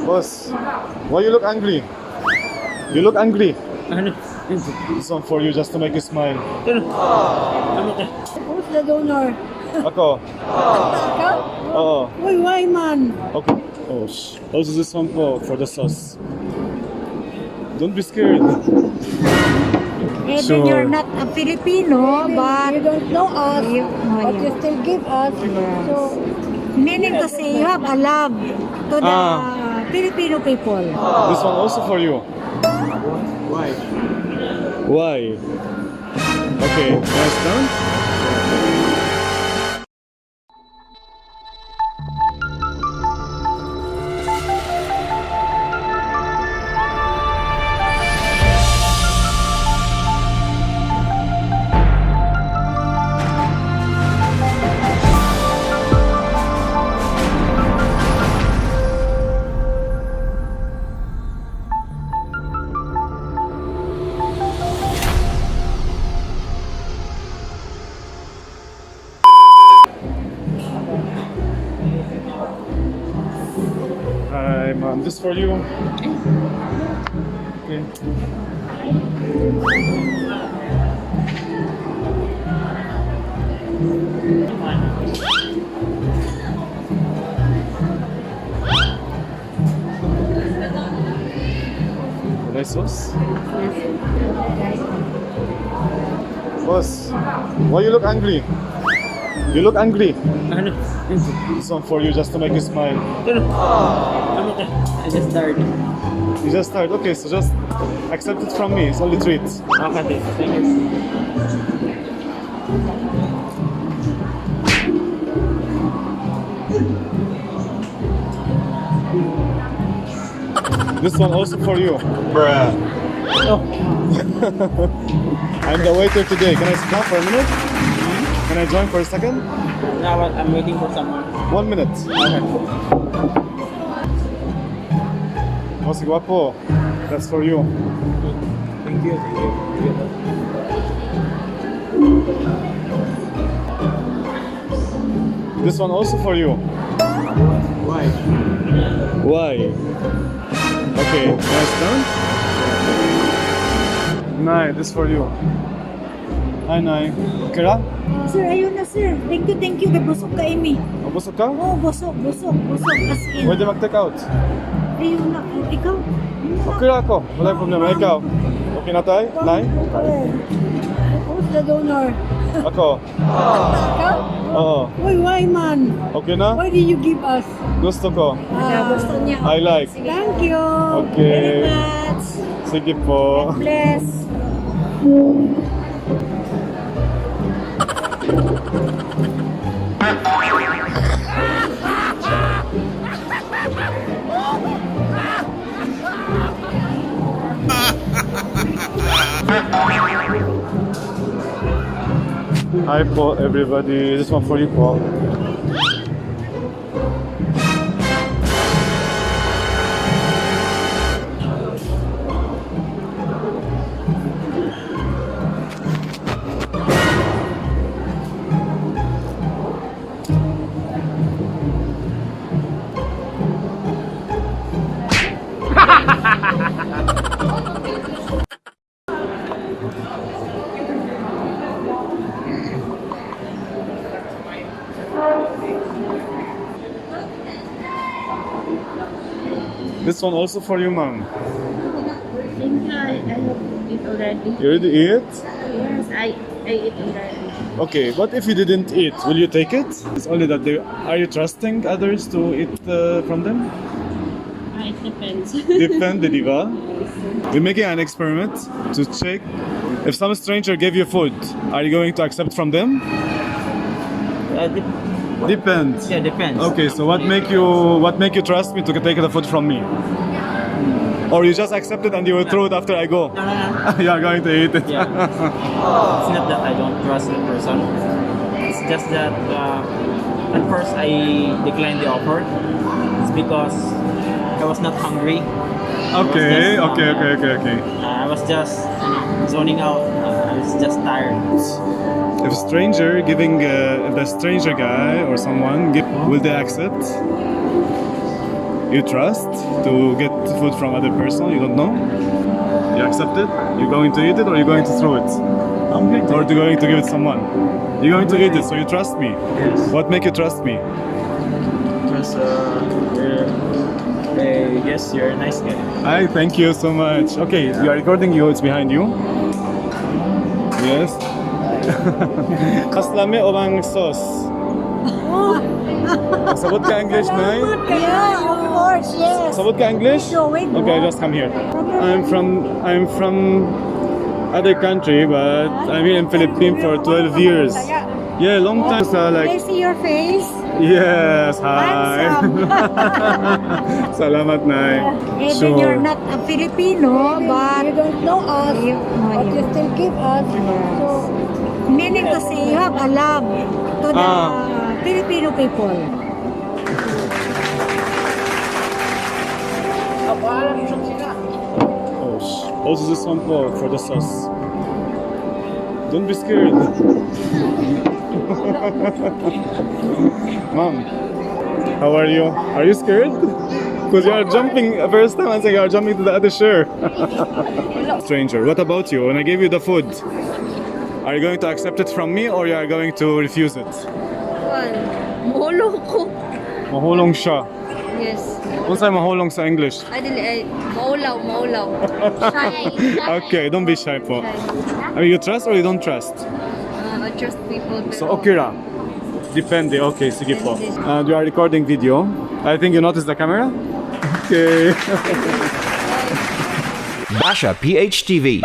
Boss, why you look angry? You look angry. Ano? This one for you just to make you smile. Who's the donor? Ako. Ikaw? Oo. Uy, why man? Okay. Oh, also this one for the sauce. Don't be scared. Even Sure. you're not a Filipino, but You don't know us, but you yeah. still give us. So, Meaning to say you have a love to the Filipino people. This one also for you. Why? Why? Okay, nice done. Hi, mom. This for you. Okay. Would I sauce? Boss, why you look angry? You look angry. Ano? This one for you just to make you smile. I just started. You just start. Okay, so just accept it from me. It's only treats. Okay, thank you. This one also for you. Bruh. Oh. I'm the waiter today. Can I sit down for a minute? Can I join for a second? Now I'm waiting for someone. 1 minute. Okay. Oh, si guapo. That's for you. Thank you. This one also for you. Why? Why? Okay, nice done. Nay, this for you. Hi, Nay. Okay ra? Sir, ayun na sir. Thank you. Busog ka, Amy. Oh, busog ka? Oh, busog. As in. Pwede mag-take out. Ayun na. Ikaw? Okay ra ako. Wala yung problema. Ikaw? Okay na tayo? Nay? who's the donor? Ako? Ikaw? Oo. Uy, why man? Okay na? Why did you give us? Gusto ko. Gusto niya. I like. Thank you. Okay. Very much. Sige po. Bless. Hi po everybody. This one for you po. This one also for you, ma'am. Think I have it already. You already eat? Yes, I ate already. Okay, what if you didn't eat? Will you take it? It's only that they are you trusting others to eat from them? It depends. Depende, di ba? We're making an experiment to check if some stranger gave you food, are you going to accept from them? Depends. Yeah, depends. Okay, so what make you trust me to take the food from me? Or you just accept it and you will throw it after I go? No. You are going to eat it. Yeah. It's not that I don't trust the person. It's just that at first I declined the offer. It's because I was not hungry. Okay. I was just zoning out. I was just tired. If a stranger giving, if the stranger guy or someone, will they accept? you trust to get food from other person you don't know? You accept it? You're going to eat it or you're going to throw it? I'm going to Or you're going to give it someone? You're going to eat it, so you trust me. Yes. What make you trust me? Because yes, you're a nice guy. Hi, thank you so much. Okay, you are recording you, it's behind you. Yes. Kaslame o bang sauce? Sabot ka English, Nay? Yeah, of course, yes. Sabot ka English? Going Okay, just come here. I'm from other country, but I'm here in Philippines for 12 years. Yeah, long time. So Can I like, see your face? yes, hi. Handsome. Salamat, Nay. Even you're not a Filipino, but You don't know us, you, but you still give us. So, meaning to say you have a love to the Filipino people. Oh, this is one for the sauce. Don't be scared. Mom, how are you? Are you scared? Because you are jumping first time and saying you are jumping to the other chair. Stranger, what about you? When I gave you the food, are you going to accept it from me or you are going to refuse it? Mahulog ko. Mahulong siya. Yes. Unsay mahulong sa English? Ay, dili, ay, maulaw. Shy. Okay, don't be shy po. I mean, you trust or you don't trust? I trust people. So, okay ra. Depende. Okay, sige po. You are recording video. I think you noticed the camera? Okay. Basha PHTV.